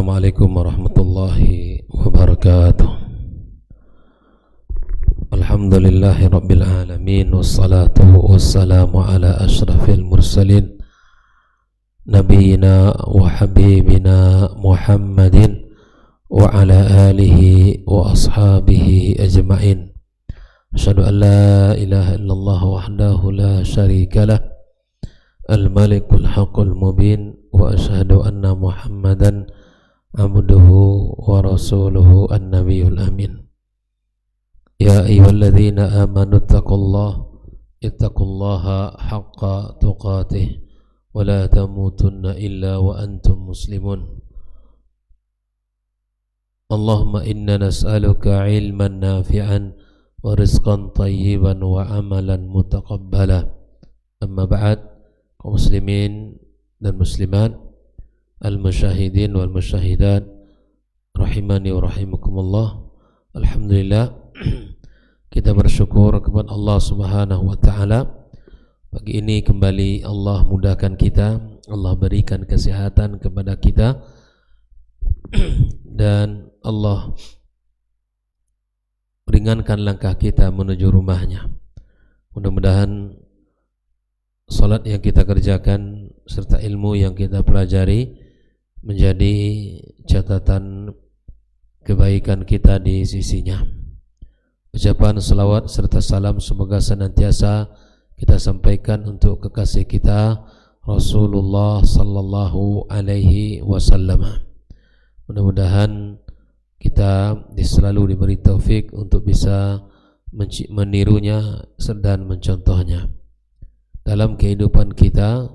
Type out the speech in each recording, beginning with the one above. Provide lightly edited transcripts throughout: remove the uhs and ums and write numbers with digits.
Assalamualaikum warahmatullahi wabarakatuh. Alhamdulillahi rabbil alamin, wassalatu wassalamu ala ashrafil mursalin nabiyina wa habibina Muhammadin wa ala alihi wa ashabihi ajma'in. Asyhadu an la ilaha illallah wahdahu la syarika lah, al-malikul haqqul mubin, wa asyhadu anna Muhammadan abduhu wa rasuluhu an-nabiyul amin. Ya ayyuhalladzina amanu ittaqullaha haqqa tuqatih wa la tamutunna illa wa antum muslimun. Allahumma inna nas'aluka ilman nafi'an wa rizqan tayyiban wa amalan mutaqabbala. Amma ba'd, kaum muslimin dan muslimat, al-musyahidin wal musyahidat rahimani wa rahimakumullah. Alhamdulillah, kita bersyukur kepada Allah Subhanahu wa taala. Pagi ini kembali Allah mudahkan kita, Allah berikan kesehatan kepada kita, dan Allah ringankan langkah kita menuju rumahnya. Mudah-mudahan salat yang kita kerjakan serta ilmu yang kita pelajari menjadi catatan kebaikan kita di sisinya. Ucapan salawat serta salam semoga senantiasa kita sampaikan untuk kekasih kita Rasulullah sallallahu alaihi wasallam. Mudah-mudahan kita selalu diberi taufik untuk bisa menirunya dan mencontohnya dalam kehidupan kita,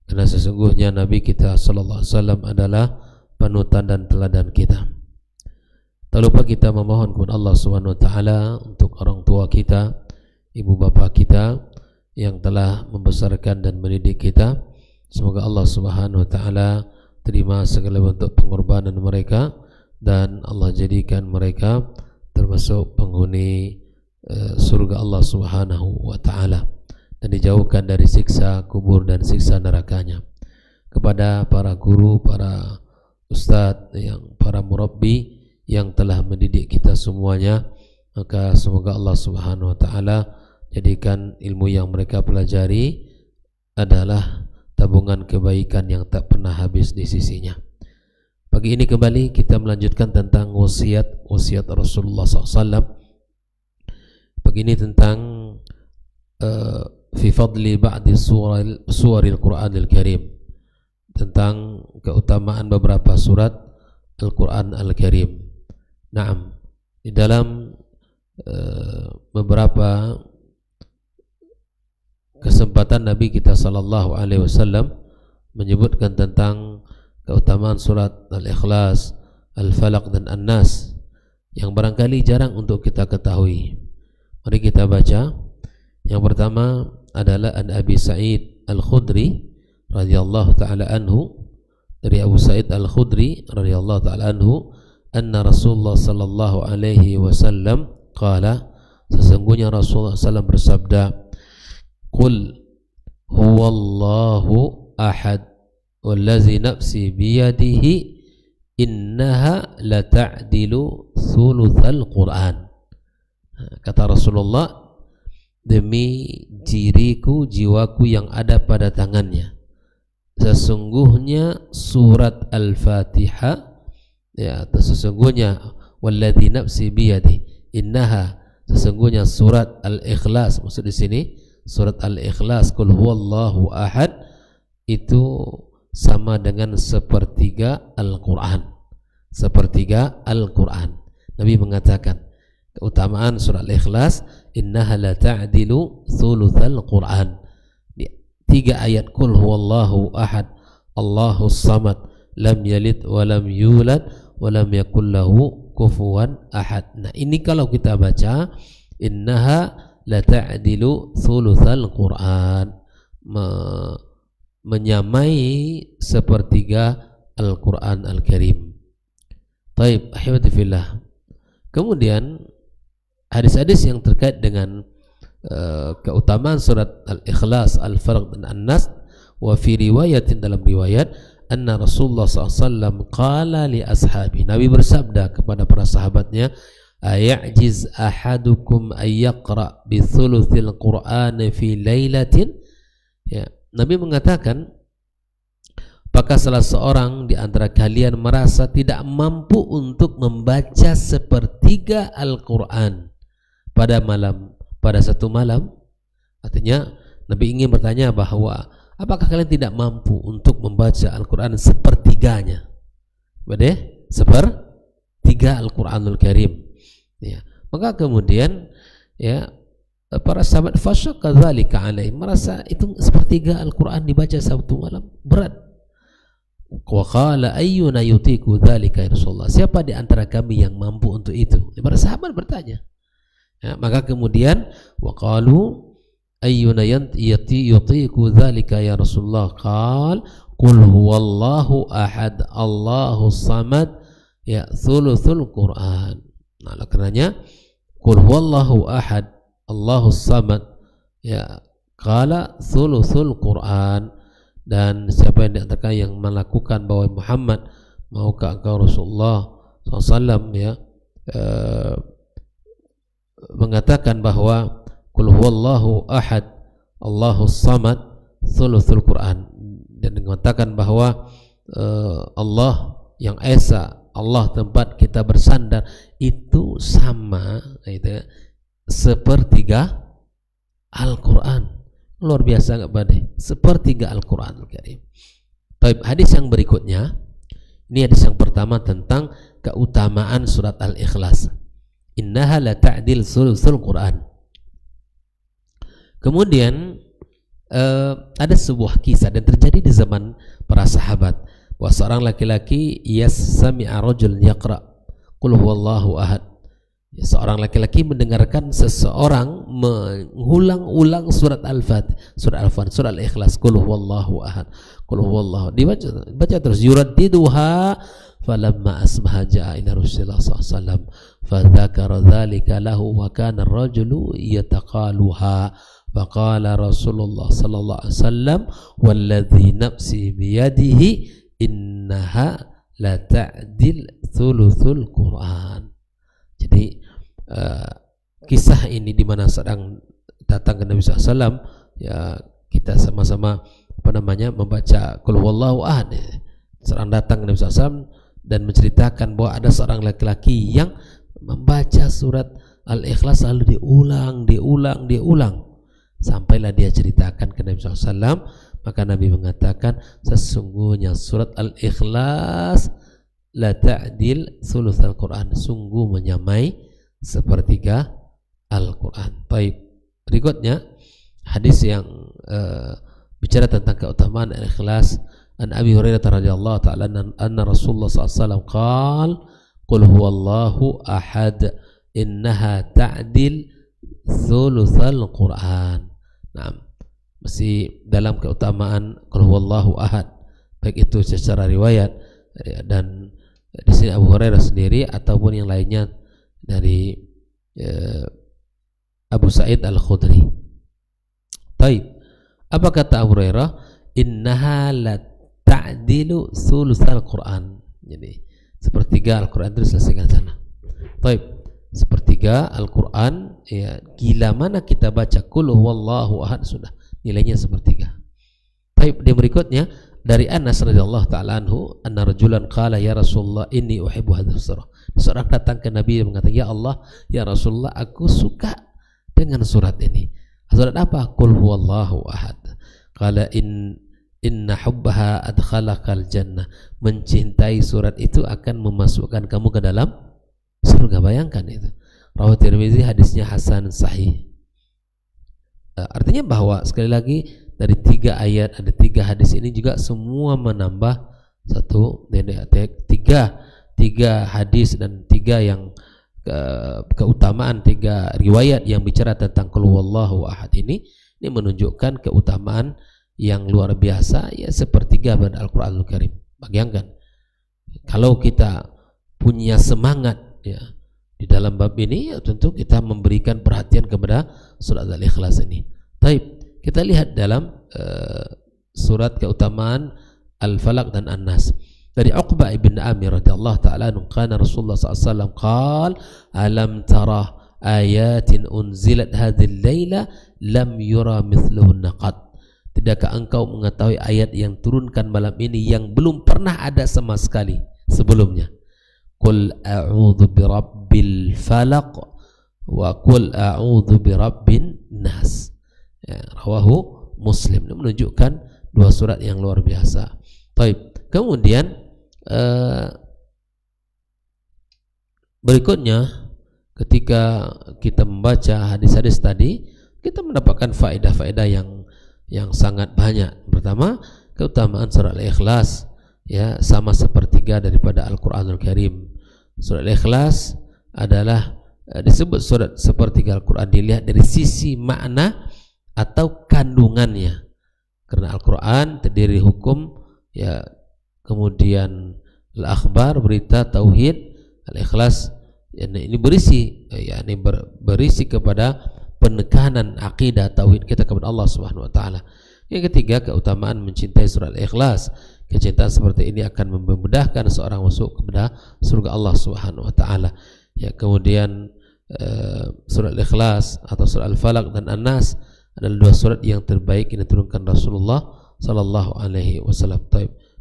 karena sesungguhnya Nabi kita sallallahu alaihi wasallam adalah panutan dan teladan kita. Tak lupa kita memohon kepada Allah Subhanahu wa taala untuk orang tua kita, ibu bapa kita yang telah membesarkan dan mendidik kita. Semoga Allah Subhanahu wa taala terima segala bentuk pengorbanan mereka dan Allah jadikan mereka termasuk penghuni surga Allah Subhanahu wa taala, dan dijauhkan dari siksa kubur dan siksa nerakanya. Kepada para guru, para ustadz, para murabbi yang telah mendidik kita semuanya, maka semoga Allah Subhanahu wa taala jadikan ilmu yang mereka pelajari adalah tabungan kebaikan yang tak pernah habis di sisinya. Pagi ini kembali kita melanjutkan tentang wasiat Rasulullah SAW. Pagi ini tentang fi fadli ba'di suwaril Qur'anil Karim, tentang keutamaan beberapa surat Al-Quran Al-Karim. Naam, di dalam beberapa kesempatan Nabi kita sallallahu alaihi wasallam menyebutkan tentang keutamaan surat Al-Ikhlas, Al-Falaq dan An-Nas yang barangkali jarang untuk kita ketahui. Mari kita baca. Yang pertama adalah an Abi Sa'id Al-Khudri radhiyallahu taala anhu, dari Abu Sa'id Al-Khudri radhiyallahu taala anhu, anna Rasulullah sallallahu alaihi wasallam qala, sesungguhnya Rasulullah sallallahu bersabda, qul huwallahu ahad wallazi nafsi biyadihi innaha la ta'dilu thuluthal Qur'an. Kata Rasulullah, demi diriku, jiwaku yang ada pada tangannya, sesungguhnya surat Al-Fatihah, ya, sesungguhnya walladzi nafsi biyadi, innaha, sesungguhnya surat Al-Ikhlas, maksud di sini surat Al-Ikhlas, qul huwallahu ahad, itu sama dengan sepertiga Al-Quran. Sepertiga Al-Quran. Nabi mengatakan keutamaan surah Al-Ikhlas, innaha la ta'dilu thuluthal Quran. 3 ayat, qul huwallahu ahad, Allahus samad, lam yalid wa lam yulad wa lam yakul lahu kufuwan ahad. Nah, ini kalau kita baca innaha la ta'dilu thuluthal Quran, menyamai sepertiga Al-Quran Al-Karim. Taib, ahibati fillah. Kemudian hadis-hadis yang terkait dengan keutamaan surat Al-Ikhlas, Al-Falaq dan An-Nas, wa fi riwayatin, dalam riwayat, anna Rasulullah SAW qala li ashabi, Nabi bersabda kepada para sahabatnya, ayajiz ahadukum ayyaqra bi thuluthil Qur'an fi lailatin. Ya, Nabi mengatakan, apakah salah seorang di antara kalian merasa tidak mampu untuk membaca sepertiga Al-Quran pada satu malam? Artinya Nabi ingin bertanya bahwa apakah kalian tidak mampu untuk membaca Al-Quran sepertiganya? Betul? Sepertiga Al-Quranul Karim. Ya. Maka kemudian ya para sahabat fasyaqqa dzalika alaihi, merasa itu sepertiga Al-Quran dibaca satu malam berat. Wa qala ayyuna yutiku dzalika ya Rasulullah, siapa di antara kami yang mampu untuk itu? Para sahabat bertanya. Ya, maka kemudian wa qalu ayyuna yutiku dzalika ya Rasulullah, qal qul huwallahu ahad Allahus samad ya thuluthul Quran. Nah, oleh karenanya qul huwallahu ahad Allahus samad ya qala thuluthul Quran. Dan siapa yang dikatakan yang melakukan bahwa Muhammad, maukah engkau Rasulullah SAW ya mengatakan bahwa qul huwallahu ahad Allahus samad thuluthul Quran, dan mengatakan bahwa Allah yang esa, Allah tempat kita bersandar, itu sama itu sepertiga Al-Quran. Luar biasa nggak badai, sepertiga Al-Quran Al-Karim. Baik, hadis yang berikutnya, ini hadis yang pertama tentang keutamaan surat Al-Ikhlas. Innaha la ta'dil thuluthul Quran. Kemudian ada sebuah kisah dan terjadi di zaman para sahabat, bahwa seorang laki-laki yasmi'a rajul yaqra qul huwallahu ahad. Seorang laki-laki mendengarkan seseorang mengulang-ulang surat Al-Fatihah, surah Al-Ikhlas, qul huwallahu ahad, qul huwallahu, dibaca terus, yuraddiduha falamma asbaha ja'a ila Rasulullah SAW fadzakara dzalika lahu wa kana ar-rajulu yataqaluha faqala Rasulullah sallallahu alaihi wasallam walladzi nafsi biyadihi innaha la ta'dil thuluthul Quran. Jadi kisah ini di mana sedang datang ke Nabi SAW, ya kita sama-sama membaca qul huwallahu ahad. Sedang datang ke Nabi SAW dan menceritakan bahwa ada seorang laki-laki yang membaca surat Al-Ikhlas lalu diulang sampailah dia ceritakan ke Nabi SAW. Maka Nabi mengatakan, sesungguhnya surat Al-Ikhlas la ta'dil thuluthal Quran, sungguh menyamai sepertiga Al-Quran. Baik, berikutnya hadis yang bicara tentang keutamaan Al-Ikhlas. An Abi Hurairah radhiyallahu ta'ala anna Rasulullah SAW qala qul huwallahu ahad innaha ta'dil thuluthal Quran. Nah, masih dalam keutamaan qul huwallahu ahad, baik itu secara riwayat dan di sini Abu Hurairah sendiri ataupun yang lainnya dari Abu Sa'id Al-Khudri. Taib, apa kata Abu Hurairah? Innaha la ta'dilu thulutsal Quran. Jadi sepertiga Al-Quran itu diselesaikan sana. Taib, sepertiga Al-Quran ya, gila mana kita baca qul huwallahu ahad, sudah nilainya sepertiga. Taib, dia berikutnya dari Anas radhiyallahu ta'ala anhu, anna rajulan qala ya Rasulullah inni uhibbu hadhihi surah. Seorang datang ke Nabi dan mengatakan, ya Allah, ya Rasulullah, aku suka dengan surat ini. Surat apa? Qul huwallahu ahad. Qala inna hubbaha adkhalakal jannah. Mencintai surat itu akan memasukkan kamu ke dalam surga. Bayangkan itu. Rawahu Tirmizi, hadisnya hasan sahih. Artinya bahwa sekali lagi dari 3 ayat ada 3 hadis ini juga semua menambah tiga hadis dan 3 yang keutamaan, 3 riwayat yang bicara tentang qul huwallahu ahad ini menunjukkan keutamaan yang luar biasa, ya sepertiga pada Al-Quranul Karim. Bayangkan kalau kita punya semangat ya di dalam bab ini, ya tentu kita memberikan perhatian kepada surat Al-Ikhlas ini. Baik, kita lihat dalam surat keutamaan Al-Falaq dan An-Nas. Dari Uqbah ibn Amir radhiyallahu ta'ala anhu, kana Rasulullah SAW qala alam tara ayatin unzilat hadhil laila lam yura mithluhunna qat. Tidakkah engkau mengetahui ayat yang turunkan malam ini yang belum pernah ada sama sekali sebelumnya? Qul a'udzu birabbil falaq wa qul a'udzu birabbin nas. Ya, rawahu Muslim. Ini menunjukkan dua surat yang luar biasa. Baik. Kemudian berikutnya, ketika kita membaca hadis-hadis tadi, kita mendapatkan faedah-faedah yang sangat banyak. Pertama, keutamaan surah Al-Ikhlas, ya, sama sepertiga daripada Al-Qur'anul Karim. Surah Al-Ikhlas adalah disebut surat sepertiga Al-Qur'an dilihat dari sisi makna atau kandungannya. Karena Al-Qur'an terdiri hukum, ya, kemudian al-akhbar, berita, tauhid. Al-Ikhlas ini berisi, yakni berisi kepada penekanan akidah tauhid kita kepada Allah Subhanahu wa taala. Yang ketiga, keutamaan mencintai surah Al-Ikhlas. Kecintaan seperti ini akan memudahkan seorang masuk kepada surga Allah Subhanahu wa taala. Ya, kemudian surah Al-Ikhlas atau surah Al-Falaq dan An-Nas adalah dua surat yang terbaik yang diturunkan Rasulullah sallallahu alaihi wasallam.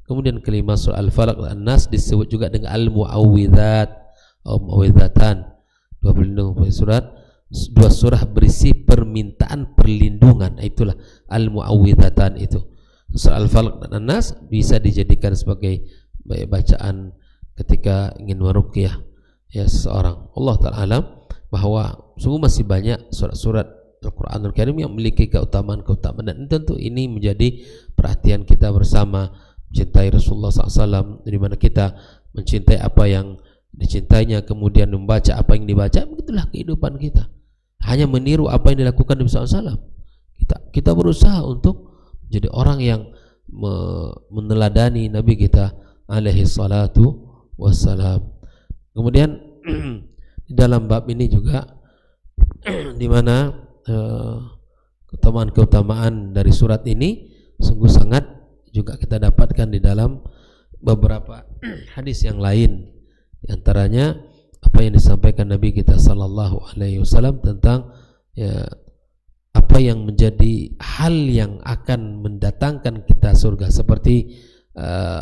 Kemudian kelima, surah Al-Falaq dan An-Nas disebut juga dengan Al-Mu'awwidzat atau Mu'awwidzatan, dua surah berisi permintaan perlindungan. Itulah Al-Mu'awwidzatan itu. Surah Al-Falaq dan An-Nas bisa dijadikan sebagai bacaan ketika ingin meruqyah, ya, seseorang. Allah Ta'ala alam bahwa sungguh masih banyak surat-surat Al-Quranul Karim yang memiliki keutamaan-keutamaan, dan tentu ini menjadi perhatian kita bersama. Mencintai Rasulullah SAW, di mana kita mencintai apa yang dicintainya, kemudian membaca apa yang dibaca. Begitulah kehidupan kita, hanya meniru apa yang dilakukan Nabi SAW. Kita berusaha untuk jadi orang yang meneladani Nabi kita alaihi salatu wassalam. Kemudian di dalam bab ini juga di mana keutamaan-keutamaan dari surat ini sungguh sangat juga kita dapatkan di dalam beberapa hadis yang lain. Di antaranya apa yang disampaikan Nabi kita sallallahu alaihi wasallam tentang, ya, apa yang menjadi hal yang akan mendatangkan kita surga, seperti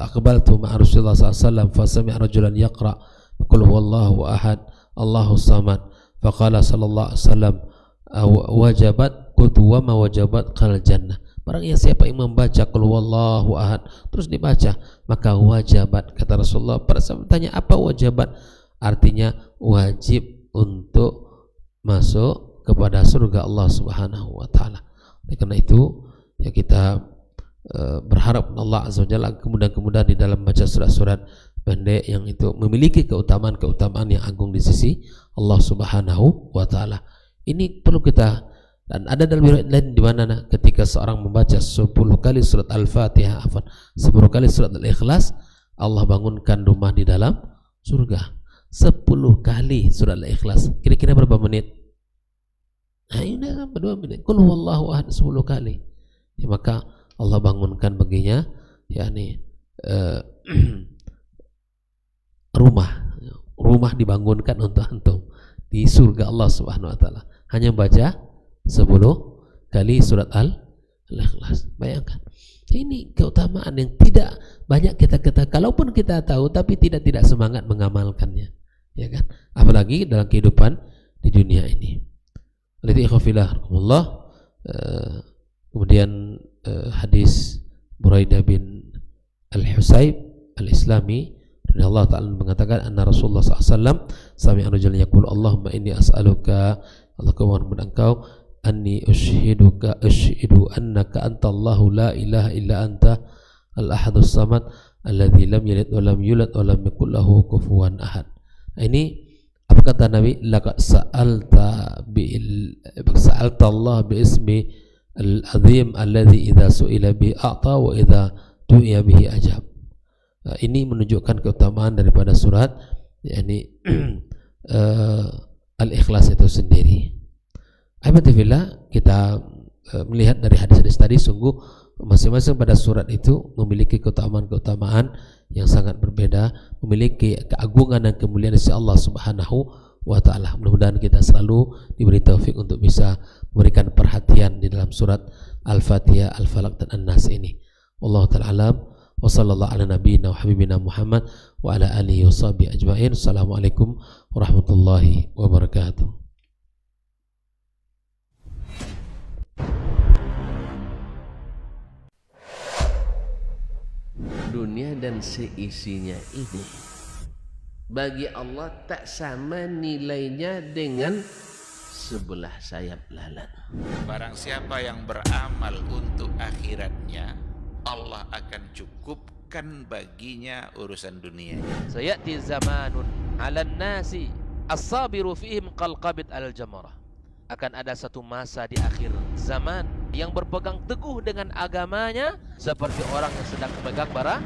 aqbaltu ma'a Rasulullah sallallahu alaihi wasallam fa sami'a rajulan yaqra qul huwallahu ahad Allahus samad faqala sallallahu alaihi wasallam wajabat qultu wa ma wajabat qal jannah. Barang yang siapa yang membaca qul huwallahu ahad terus dibaca, maka wajabat, kata Rasulullah. Para sahabat bertanya, apa wajabat? Artinya wajib untuk masuk kepada surga Allah Subhanahu wa taala. Oleh karena itu, ya, kita berharap Allah Azza wa Jalla kemudahan-kemudahan di dalam baca surat-surat pendek yang itu memiliki keutamaan-keutamaan yang agung di sisi Allah Subhanahu wa taala. Ini perlu kita, dan ada dalam riwayat lain di mana ketika seorang membaca 10 kali surat Al-Fatihah, 10 kali surat Al-Ikhlas, Allah bangunkan rumah di dalam surga. 10 kali surat Al-Ikhlas, kira-kira berapa menit? Nah, ini berapa menit? Qul huwallahu ahad 10 kali. Ya, maka Allah bangunkan baginya, yakni rumah dibangunkan untuk antum di surga Allah Subhanahu wa taala. Hanya baca 10 kali surat Al-Ikhlas. Bayangkan, ini keutamaan yang tidak banyak kita kalaupun kita tahu tapi tidak semangat mengamalkannya, ya kan? Apalagi dalam kehidupan di dunia ini. Kemudian hadis Buraidah bin Al-Husayb Al-Islami radhiyallahu ta'ala mengatakan, anna Rasulullah SAW sami'a rajulan yaqul Allahumma inni as'aluka, Allah kemohon kepada engkau, anni ushidu annaka anta Allahu la ilaha illa anta al-ahadus samad alladzi lam yalid wa lam yulad wa lam yakul lahu kufuwan ahad. Ini apa kata Nabi? Laqad sa'alta Allah bi ismi al-azim alladzi idza su'ila bi a'ta wa idza du'iya bihi ajab. Ini menunjukkan keutamaan daripada surat, yakni Al-Ikhlas itu sendiri. Alhamdulillah, kita melihat dari hadis-hadis tadi sungguh masing-masing pada surat itu memiliki keutamaan-keutamaan yang sangat berbeda, memiliki keagungan dan kemuliaan dari Allah Subhanahu wa ta'ala. Mudah-mudahan kita selalu diberi taufik untuk bisa memberikan perhatian di dalam surat Al-Fatihah, Al-Falaq dan An-Nas ini. Wallahu ta'ala alam, wa sallallahu ala nabiyyina wa habibina Muhammad wa ala alihi wa sahbihi ajma'in. Assalamualaikum warahmatullahi wabarakatuh. Dunia dan seisinya ini bagi Allah tak sama nilainya dengan sebelah sayap lalat. Barang siapa yang beramal untuk akhiratnya, Allah akan cukupkan baginya urusan dunianya. Sayati zamanun 'alan nasi as-sabiru fihim qalqabit al-jamarah. Akan ada satu masa di akhir zaman yang berpegang teguh dengan agamanya seperti orang yang sedang memegang bara